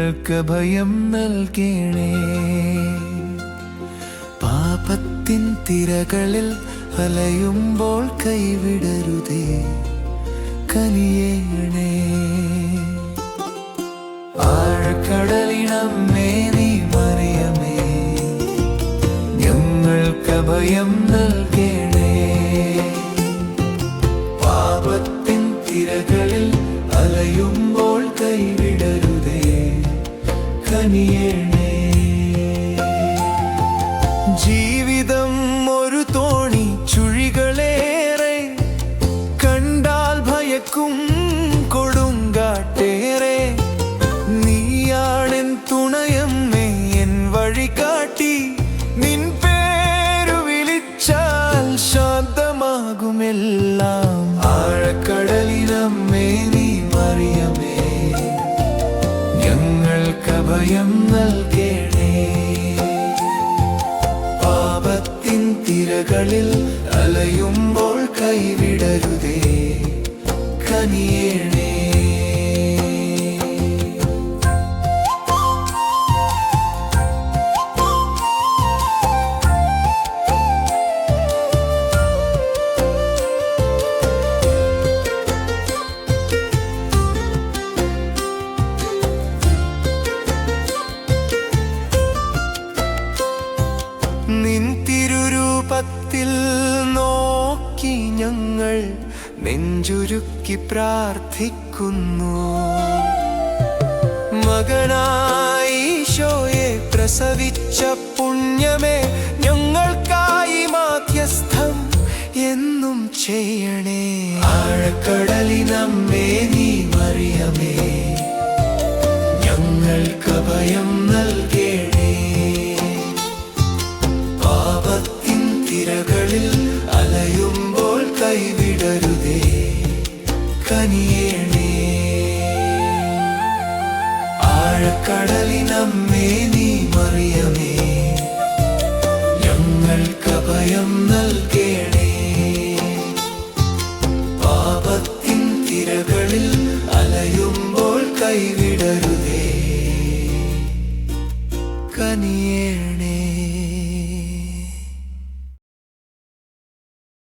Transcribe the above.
ഞങ്ങൾക്ക് ഭയം നൽകണേ. പാപത്തിൻ തിരകളിൽ അലയുമ്പോൾ കൈവിടരുതേ, കനിയേണേ. ആഴക്കടലിനമ്മേ നീ മറിയമേ, ഞങ്ങൾക്ക് ഭയം നൽകണേ. പാപത്തിൻ തിരകളിൽ അലയുമ്പോൾ കൈവിടരുതേ, കനിയേണേ. ജീവിതം ഒരു തോണി ചുഴികളേറെ, കണ്ടാൽ ഭയക്കും കൊടുങ്കാട്ടേറെ. നീയാണെൻ തുണയമ്മേ, എൻ വഴി കാട്ടി. നിൻ പേരു വിളിച്ചാൽ ശാന്തമാകുമെല്ലാം. ആഴക്കടലിനമ്മേ നീ മറിയമേ, ഞങ്ങൾക്ക് ഭയം നൽകണേ. പാപത്തിൻ തിരകളിൽ അലയുമ്പോൾ കൈവിടരുതേ, കനിയേണേ. നിൻ തിരുരൂപത്തിൽ നോക്കി ഞങ്ങൾ നെഞ്ചുരുക്കി പ്രാർത്ഥിക്കുന്നു. മകനായി ഈശോയെ പ്രസവിച്ച പുണ്യമേ, ഞങ്ങൾക്കായി മാധ്യസ്ഥം എന്നും ചെയ്യണേ. ആഴക്കടലിനമ്മേ നീ മറിയമേ, ഞങ്ങൾക്ക് ഭയം നൽകണേ. പാപത്തിൻ തിരകളിൽ അലയുമ്പോൾ കൈവിടരുതേ, കനിയേണേ. ആഴക്കടലിനമ്മേ നീ മറിയമേ, ഞങ്ങൾക്ക് ഭയം